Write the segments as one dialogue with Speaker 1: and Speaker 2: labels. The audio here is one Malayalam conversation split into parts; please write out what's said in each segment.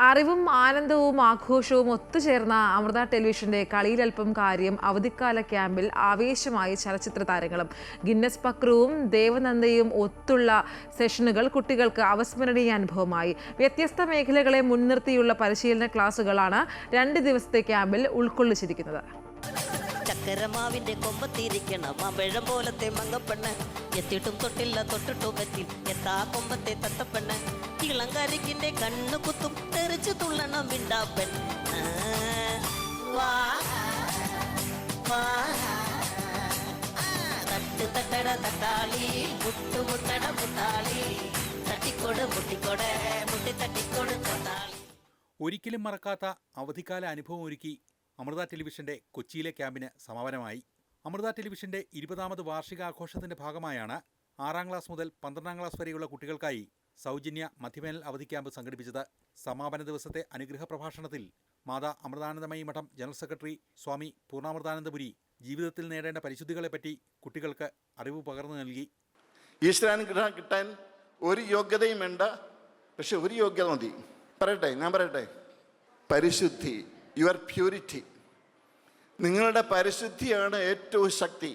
Speaker 1: അറിവും ആനന്ദവും ആഘോഷവും ഒത്തുചേർന്ന അമൃത ടെലിവിഷന്റെ കളിയിലൽപ്പം കാര്യം അവധിക്കാല ക്യാമ്പിൽ ആവേശമായി ചലച്ചിത്ര താരങ്ങളും ഗിന്നസ് പക്രുവും ദേവനന്ദയും ഒത്തുള്ള സെഷനുകൾ കുട്ടികൾക്ക് അവസ്മരണീയ അനുഭവമായി. വ്യത്യസ്ത മേഖലകളെ മുൻനിർത്തിയുള്ള പരിശീലന ക്ലാസുകളാണ് 2 ദിവസത്തെ ക്യാമ്പിൽ ഉൾക്കൊള്ളിച്ചിരിക്കുന്നത്.
Speaker 2: ചക്കരമാവിന്റെ കൊമ്പത്തിരിക്കണ മാമ്പഴം പോലത്തെ മങ്ങപ്പെണ്ണ്, എത്തിയിട്ടും തൊട്ടില്ല തൊട്ടിട്ടു പറ്റി എത്താ കൊമ്പത്തെ തത്തപ്പെണ്ണ്, ഇളങ്കരിക്കിന്റെ കണ്ണു കുത്തും തെറിച്ചു തുള്ളണം വിണ്ടാപ്പൻ. തട്ട് തട്ടട തട്ടാളി മുട്ടു മുട്ടട മുട്ടാളി, തട്ടിക്കോട് മുട്ടിക്കോട് മുട്ടി തട്ടിക്കോട് തട്ടാളി.
Speaker 3: ഒരിക്കലും മറക്കാത്ത അവധിക്കാല അനുഭവം ഒരുക്കി അമൃത ടെലിവിഷന്റെ കൊച്ചിയിലെ ക്യാമ്പിന് സമാപനമായി. അമൃത ടെലിവിഷന്റെ 20ാമത് വാർഷികാഘോഷത്തിന്റെ ഭാഗമായാണ് 6ാം ക്ലാസ് മുതൽ 12ാം ക്ലാസ് വരെയുള്ള കുട്ടികൾക്കായി സൗജന്യ മധ്യവേനൽ അവധി ക്യാമ്പ് സംഘടിപ്പിച്ചത്. സമാപന ദിവസത്തെ അനുഗ്രഹ പ്രഭാഷണത്തിൽ മാതാ അമൃതാനന്ദമയി മഠം ജനറൽ സെക്രട്ടറി സ്വാമി പൂർണ്ണാമൃതാനന്ദപുരി ജീവിതത്തിൽ നേടേണ്ട പരിശുദ്ധികളെപ്പറ്റി കുട്ടികൾക്ക് അറിവ് പകർന്നു നൽകി.
Speaker 4: ഈശ്വരാനുഗ്രഹം കിട്ടാൻ ഒരു യോഗ്യതയും വേണ്ട, പക്ഷെ ഒരു യോഗ്യത മതി. ഞാൻ പറയട്ടെ, പരിശുദ്ധി, യുവർ പ്യൂരിറ്റി. നിങ്ങളുടെ പരിശുദ്ധിയാണ് ഏറ്റവും ശക്തി.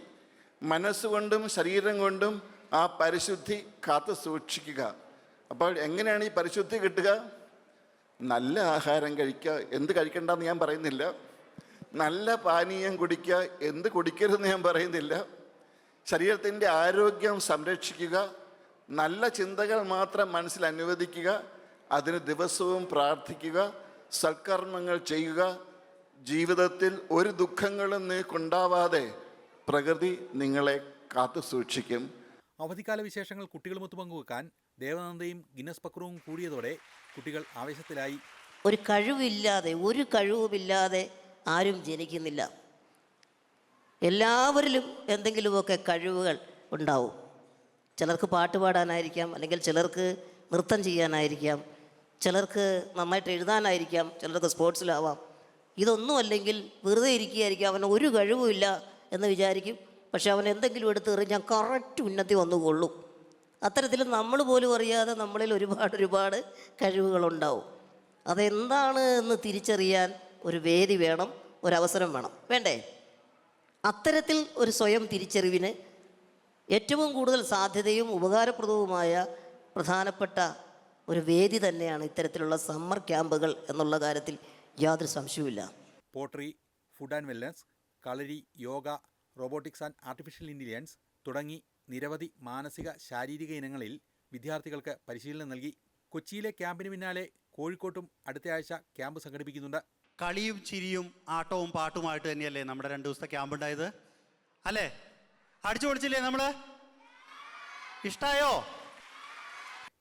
Speaker 4: മനസ്സുകൊണ്ടും ശരീരം കൊണ്ടും ആ പരിശുദ്ധി കാത്തു സൂക്ഷിക്കുക. അപ്പോൾ എങ്ങനെയാണ് ഈ പരിശുദ്ധി കിട്ടുക? നല്ല ആഹാരം കഴിക്കുക, എന്ത് കഴിക്കണ്ടെന്ന് ഞാൻ പറയുന്നില്ല. നല്ല പാനീയം കുടിക്കുക, എന്ത് കുടിക്കരുതെന്ന് ഞാൻ പറയുന്നില്ല. ശരീരത്തിൻ്റെ ആരോഗ്യം സംരക്ഷിക്കുക, നല്ല ചിന്തകൾ മാത്രം മനസ്സിൽ അനുവദിക്കുക, അതിന് ദിവസവും പ്രാർത്ഥിക്കുക, സൽക്കർമ്മങ്ങൾ ചെയ്യുക. ജീവിതത്തിൽ ഒരു ദുഃഖങ്ങളും നിങ്ങൾക്കുണ്ടാവാതെ പ്രകൃതി നിങ്ങളെ കാത്തു സൂക്ഷിക്കും.
Speaker 3: അവധിക്കാല വിശേഷങ്ങൾ കുട്ടികളുമൊത്ത് പങ്കുവെക്കാൻ ദേവനന്ദയും ഗിന്നസ് പക്രുവും കൂടിയതോടെ കുട്ടികൾ ആവേശത്തിലായി.
Speaker 2: ഒരു കഴിവുമില്ലാതെ ആരും ജനിക്കുന്നില്ല. എല്ലാവരിലും എന്തെങ്കിലുമൊക്കെ കഴിവുകൾ ഉണ്ടാവും. ചിലർക്ക് പാട്ട് പാടാനായിരിക്കാം, അല്ലെങ്കിൽ ചിലർക്ക് നൃത്തം ചെയ്യാനായിരിക്കാം, ചിലർക്ക് നന്നായിട്ട് എഴുതാനായിരിക്കാം, ചിലർക്ക് സ്പോർട്സിലാവാം. ഇതൊന്നും അല്ലെങ്കിൽ വെറുതെ ഇരിക്കുകയായിരിക്കും, അവന് ഒരു കഴിവുമില്ല എന്ന് വിചാരിക്കും. പക്ഷെ അവൻ എന്തെങ്കിലും എടുത്ത് എറിഞ്ഞാൽ കറക്റ്റ് ഉന്നതി വന്നുകൊള്ളും. അത്തരത്തിൽ നമ്മൾ പോലും അറിയാതെ നമ്മളിൽ ഒരുപാട് കഴിവുകളുണ്ടാവും. അതെന്താണ് എന്ന് തിരിച്ചറിയാൻ ഒരു വേദി വേണം, ഒരവസരം വേണം, വേണ്ടേ? അത്തരത്തിൽ ഒരു സ്വയം തിരിച്ചറിവിന് ഏറ്റവും കൂടുതൽ സാധ്യതയും ഉപകാരപ്രദവുമായ പ്രധാനപ്പെട്ട ഒരു വേദി തന്നെയാണ് ഇത്തരത്തിലുള്ള സമ്മർ ക്യാമ്പുകൾ എന്നുള്ള കാര്യത്തിൽ യാതൊരു സംശയവുമില്ല.
Speaker 3: Pottery, food and wellness, kalari, yoga, robotics and artificial intelligence തുടങ്ങി നിരവധി മാനസിക ശാരീരിക ഇനങ്ങളിൽ വിദ്യാർത്ഥികൾക്ക് പരിശീലനം നൽകി. കൊച്ചിയിലെ ക്യാമ്പിന് പിന്നാലെ കോഴിക്കോട്ടും അടുത്തയാഴ്ച ക്യാമ്പ് സംഘടിപ്പിക്കുന്നുണ്ട്.
Speaker 5: കളിയും ചിരിയും ആട്ടവും പാട്ടുമായിട്ട് തന്നെയല്ലേ നമ്മുടെ 2 ദിവസത്തെ ക്യാമ്പ് ഉണ്ടായത്, അല്ലേ? അടിച്ചു പൊളിച്ചില്ലേ നമ്മൾ? ഇഷ്ടായോ?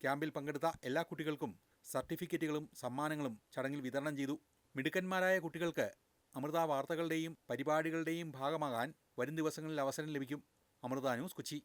Speaker 3: ക്യാമ്പിൽ പങ്കെടുത്ത എല്ലാ കുട്ടികൾക്കും സർട്ടിഫിക്കറ്റുകളും സമ്മാനങ്ങളും ചടങ്ങിൽ വിതരണം ചെയ്തു. മിടുക്കന്മാരായ കുട്ടികൾക്ക് അമൃത വാർത്തകളുടെയും പരിപാടികളുടെയും ഭാഗമാകാൻ വരും ദിവസങ്ങളിൽ അവസരം ലഭിക്കും. അമൃത ന്യൂസ്, കൊച്ചി.